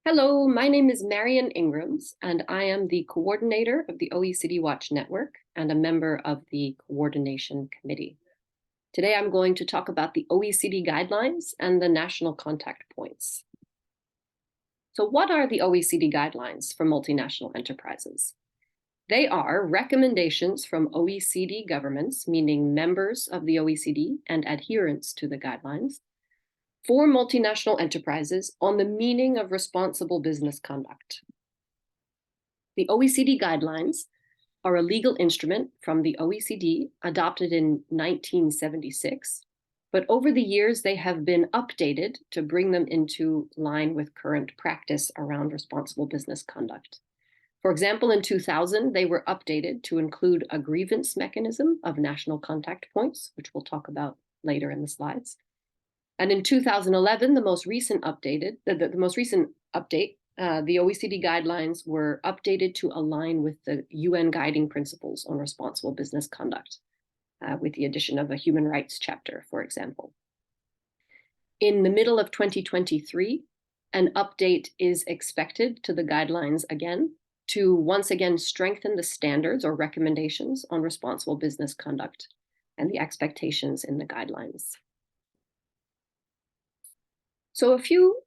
Hello, my name is Marian Ingrams, and I am the coordinator of the OECD Watch Network and a member of the Coordination Committee. Today, I'm going to talk about the OECD Guidelines and the national contact points. So what are the OECD Guidelines for multinational enterprises? They are recommendations from OECD governments, meaning members of the OECD and adherents to the guidelines, for multinational enterprises on the meaning of responsible business conduct. The OECD guidelines are a legal instrument from the OECD adopted in 1976, but over the years they have been updated to bring them into line with current practice around responsible business conduct. For example, in 2000, they were updated to include a grievance mechanism of national contact points, which we'll talk about later in the slides. And in 2011, the most recent update, the OECD guidelines were updated to align with the UN guiding principles on responsible business conduct, with the addition of a human rights chapter, for example. In the middle of 2023, an update is expected to the guidelines again to once again strengthen the standards or recommendations on responsible business conduct and the expectations in the guidelines. So a few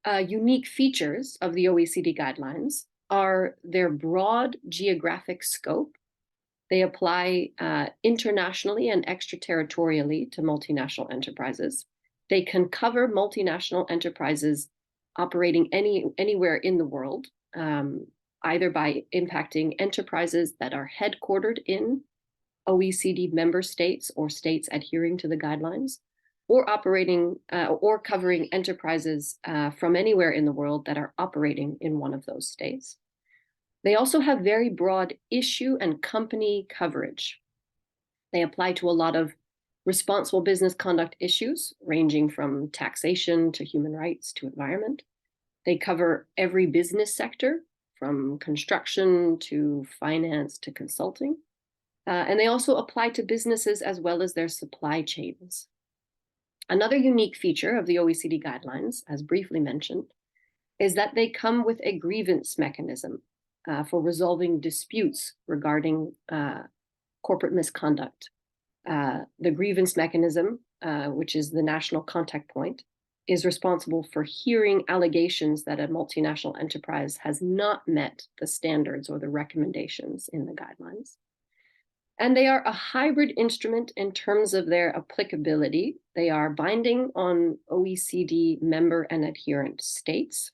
unique features of the OECD guidelines are their broad geographic scope. They apply internationally and extraterritorially to multinational enterprises. They can cover multinational enterprises operating anywhere in the world, either by impacting enterprises that are headquartered in OECD member states or states adhering to the guidelines, or operating or covering enterprises from anywhere in the world that are operating in one of those states. They also have very broad issue and company coverage. They apply to a lot of responsible business conduct issues, ranging from taxation to human rights to environment. They cover every business sector, from construction to finance to consulting. And they also apply to businesses as well as their supply chains. Another unique feature of the OECD guidelines, as briefly mentioned, is that they come with a grievance mechanism for resolving disputes regarding corporate misconduct. The grievance mechanism, which is the national contact point, is responsible for hearing allegations that a multinational enterprise has not met the standards or the recommendations in the guidelines. And they are a hybrid instrument in terms of their applicability. They are binding on OECD member and adherent states.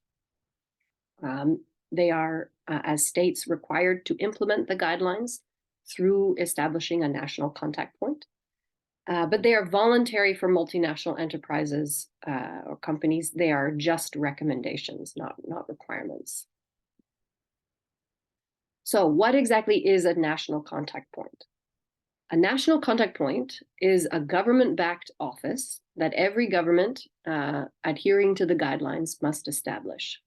They are, as states, required to implement the guidelines through establishing a national contact point. But they are voluntary for multinational enterprises or companies. They are just recommendations, not requirements. So what exactly is a national contact point? A national contact point is a government-backed office that every government adhering to the guidelines must establish.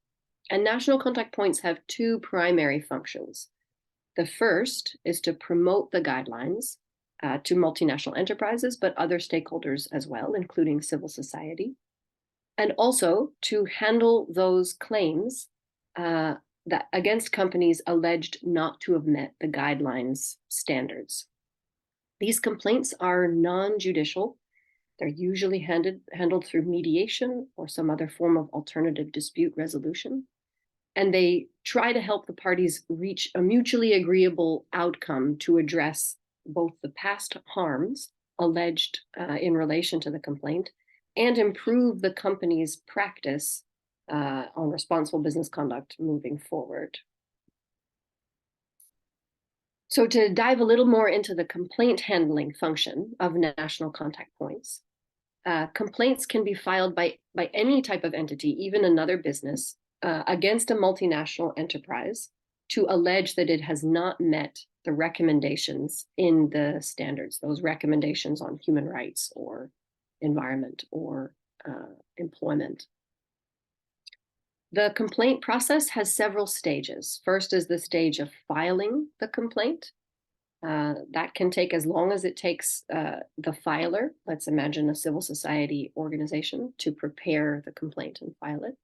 And national contact points have two primary functions. The first is to promote the guidelines to multinational enterprises, but other stakeholders as well, including civil society, and also to handle those claims that against companies alleged not to have met the guidelines standards. These complaints are non-judicial. They're usually handled through mediation or some other form of alternative dispute resolution. And they try to help the parties reach a mutually agreeable outcome to address both the past harms alleged in relation to the complaint and improve the company's practice on responsible business conduct moving forward. So to dive a little more into the complaint handling function of national contact points, complaints can be filed by any type of entity, even another business, against a multinational enterprise to allege that it has not met the recommendations in the standards, those recommendations on human rights or environment or employment. The complaint process has several stages. First is the stage of filing the complaint. That can take as long as it takes the filer, let's imagine a civil society organization, to prepare the complaint and file it.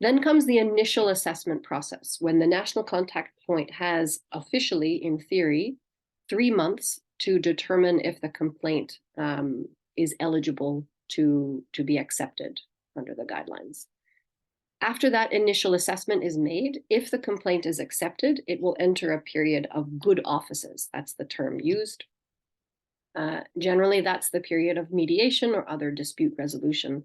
Then comes the initial assessment process, when the national contact point has officially, in theory, 3 months to determine if the complaint is eligible to be accepted under the guidelines. After that initial assessment is made, if the complaint is accepted, it will enter a period of good offices. That's the term used. Generally, that's the period of mediation or other dispute resolution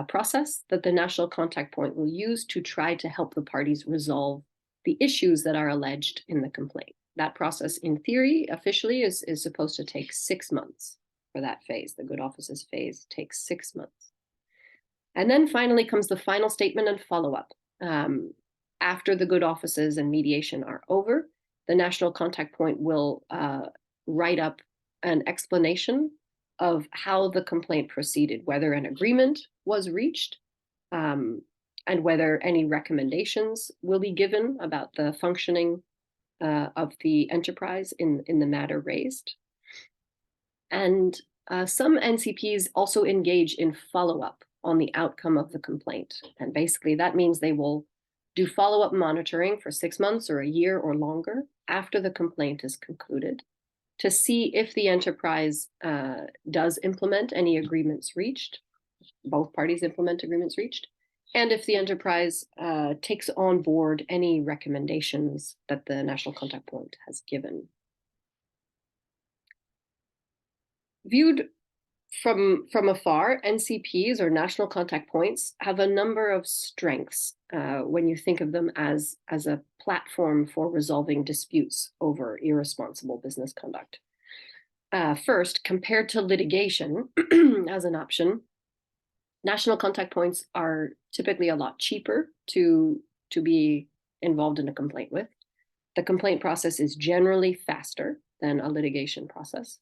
process that the national contact point will use to try to help the parties resolve the issues that are alleged in the complaint. That process, in theory, officially is supposed to take 6 months for that phase. The good offices phase takes 6 months. And then finally comes the final statement and follow-up. After the good offices and mediation are over, the national contact point will write up an explanation of how the complaint proceeded, whether an agreement was reached, and whether any recommendations will be given about the functioning of the enterprise in the matter raised. And some NCPs also engage in follow-up on the outcome of the complaint. And basically that means they will do follow-up monitoring for 6 months or a year or longer after the complaint is concluded, to see if the enterprise does implement any agreements reached, both parties implement agreements reached, and if the enterprise takes on board any recommendations that the national contact point has given. Viewed from afar, NCPs, or national contact points, have a number of strengths when you think of them as a platform for resolving disputes over irresponsible business conduct. First, compared to litigation as an option, national contact points are typically a lot cheaper to be involved in a complaint with. The complaint process is generally faster than a litigation process.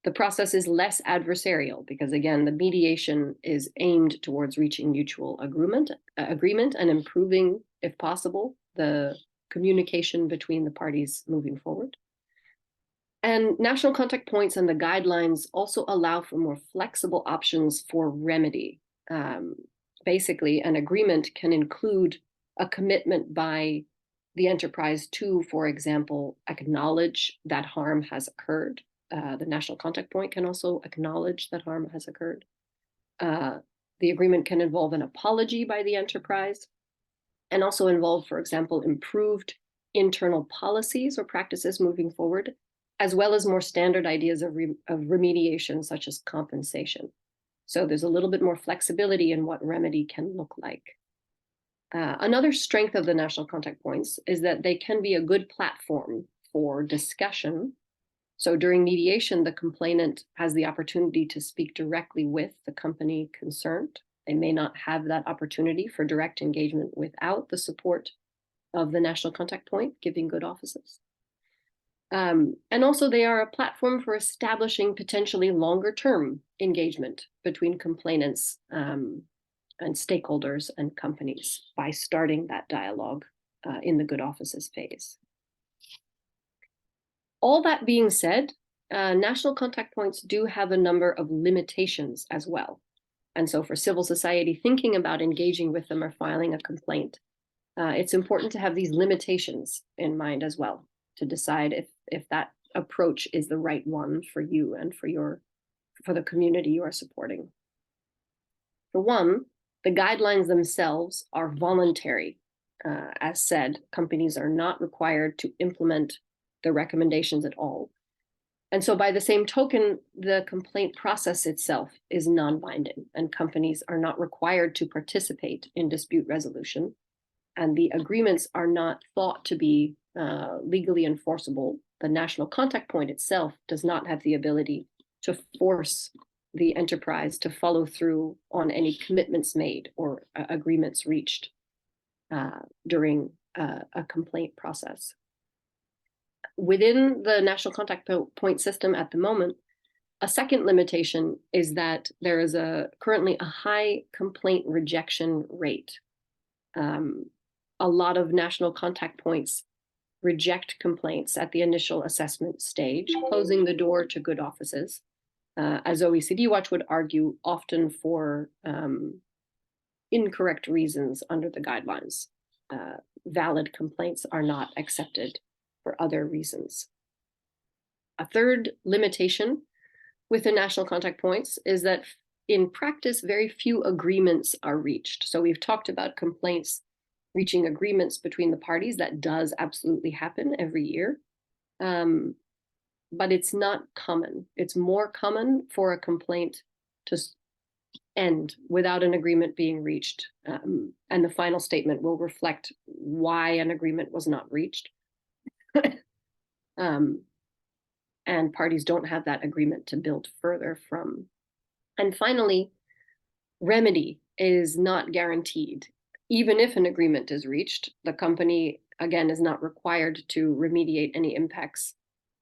The process is less adversarial because, again, the mediation is aimed towards reaching mutual agreement and improving, if possible, the communication between the parties moving forward. And national contact points and the guidelines also allow for more flexible options for remedy. Basically, an agreement can include a commitment by the enterprise to, for example, acknowledge that harm has occurred. The national contact point can also acknowledge that harm has occurred. The agreement can involve an apology by the enterprise and also involve, for example, improved internal policies or practices moving forward, as well as more standard ideas of remediation, such as compensation. So there's a little bit more flexibility in what remedy can look like. Another strength of the national contact points is that they can be a good platform for discussion. So during mediation, the complainant has the opportunity to speak directly with the company concerned. They may not have that opportunity for direct engagement without the support of the national contact point, giving good offices. And also they are a platform for establishing potentially longer-term engagement between complainants and stakeholders and companies by starting that dialogue in the good offices phase. All that being said, national contact points do have a number of limitations as well. And so for civil society thinking about engaging with them or filing a complaint, it's important to have these limitations in mind as well, to decide if that approach is the right one for you and for the community you are supporting. For one, the guidelines themselves are voluntary. As said, companies are not required to implement the recommendations at all. And so by the same token, the complaint process itself is non-binding, and companies are not required to participate in dispute resolution. And the agreements are not thought to be legally enforceable. The national contact point itself does not have the ability to force the enterprise to follow through on any commitments made or agreements reached during a complaint process. Within the national contact point system at the moment, a second limitation is that there is currently a high complaint rejection rate. A lot of national contact points reject complaints at the initial assessment stage, closing the door to good offices, as OECD Watch would argue, often for incorrect reasons under the guidelines. Valid complaints are not accepted for other reasons. A third limitation with the national contact points is that in practice, very few agreements are reached. So we've talked about complaints reaching agreements between the parties. That does absolutely happen every year. But it's not common. It's more common for a complaint to end without an agreement being reached. And the final statement will reflect why an agreement was not reached. And parties don't have that agreement to build further from. And finally, remedy is not guaranteed. Even if an agreement is reached, the company, again, is not required to remediate any impacts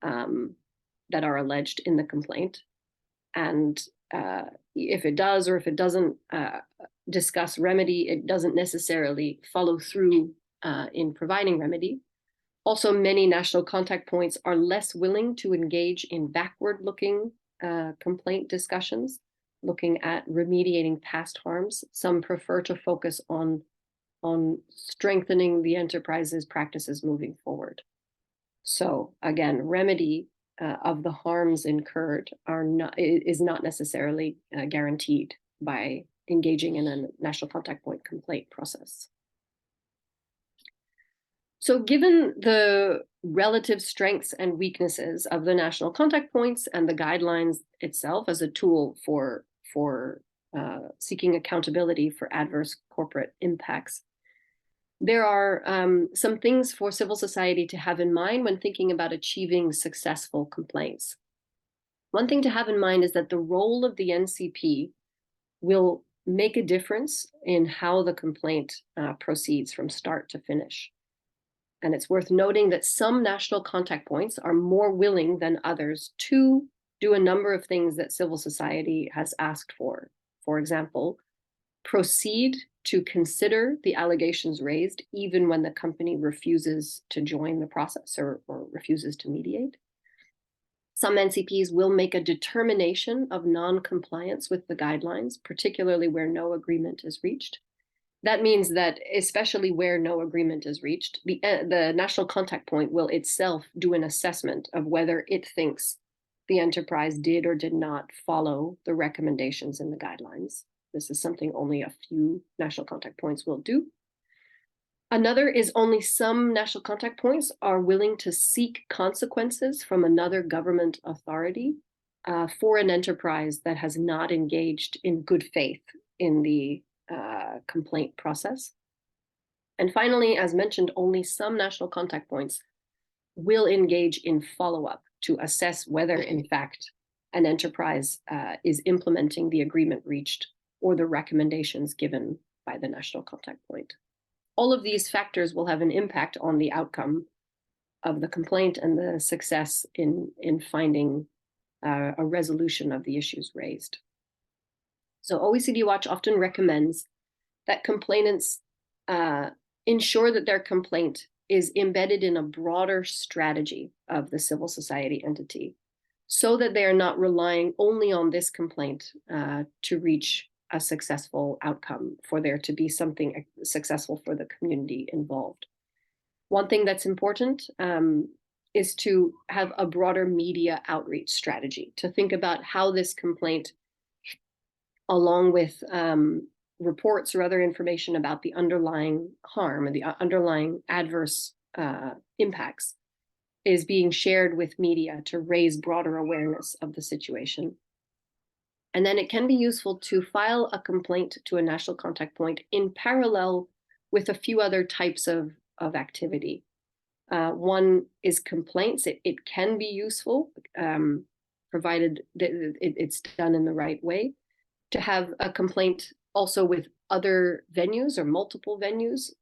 that are alleged in the complaint. And if it does or if it doesn't discuss remedy, it doesn't necessarily follow through in providing remedy. Also, many national contact points are less willing to engage in backward-looking complaint discussions, looking at remediating past harms. Some prefer to focus on strengthening the enterprise's practices moving forward. So again, remedy of the harms incurred is not necessarily guaranteed by engaging in a national contact point complaint process. So given the relative strengths and weaknesses of the national contact points and the guidelines itself as a tool for seeking accountability for adverse corporate impacts, there are some things for civil society to have in mind when thinking about achieving successful complaints. One thing to have in mind is that the role of the NCP will make a difference in how the complaint proceeds from start to finish. And it's worth noting that some national contact points are more willing than others to do a number of things that civil society has asked for. For example, proceed to consider the allegations raised even when the company refuses to join the process or refuses to mediate. Some NCPs will make a determination of non-compliance with the guidelines, particularly where no agreement is reached. That means that, especially where no agreement is reached, the national contact point will itself do an assessment of whether it thinks the enterprise did or did not follow the recommendations in the guidelines. This is something only a few national contact points will do. Another is only some national contact points are willing to seek consequences from another government authority for an enterprise that has not engaged in good faith in the complaint process. And finally, as mentioned, only some national contact points will engage in follow-up to assess whether, in fact, an enterprise is implementing the agreement reached or the recommendations given by the national contact point. All of these factors will have an impact on the outcome of the complaint and the success in finding a resolution of the issues raised. So OECD Watch often recommends that complainants ensure that their complaint is embedded in a broader strategy of the civil society entity, so that they are not relying only on this complaint to reach a successful outcome, for there to be something successful for the community involved. One thing that's important is to have a broader media outreach strategy, to think about how this complaint, along with reports or other information about the underlying harm or the underlying adverse impacts, is being shared with media to raise broader awareness of the situation. And then it can be useful to file a complaint to a national contact point in parallel with a few other types of activity. One is complaints. It can be useful, provided that it's done in the right way, to have a complaint also with other venues or multiple venues,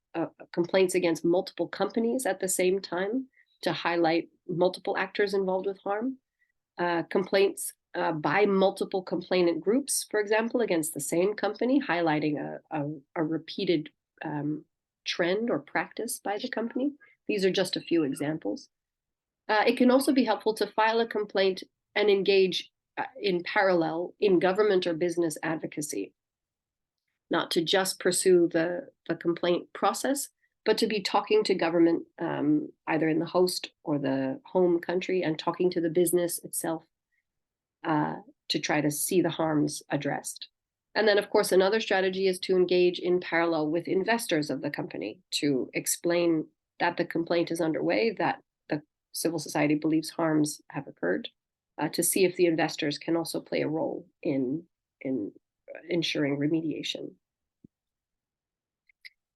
complaints against multiple companies at the same time to highlight multiple actors involved with harm, complaints by multiple complainant groups, for example, against the same company, highlighting a repeated trend or practice by the company. These are just a few examples. It can also be helpful to file a complaint and engage in parallel in government or business advocacy. not to just pursue the complaint process, but to be talking to government, either in the host or the home country, and talking to the business itself to try to see the harms addressed. And then, of course, another strategy is to engage in parallel with investors of the company to explain that the complaint is underway, that the civil society believes harms have occurred, to see if the investors can also play a role in ensuring remediation.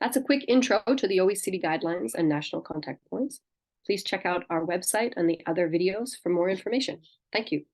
That's a quick intro to the OECD guidelines and national contact points. Please check out our website and the other videos for more information. Thank you.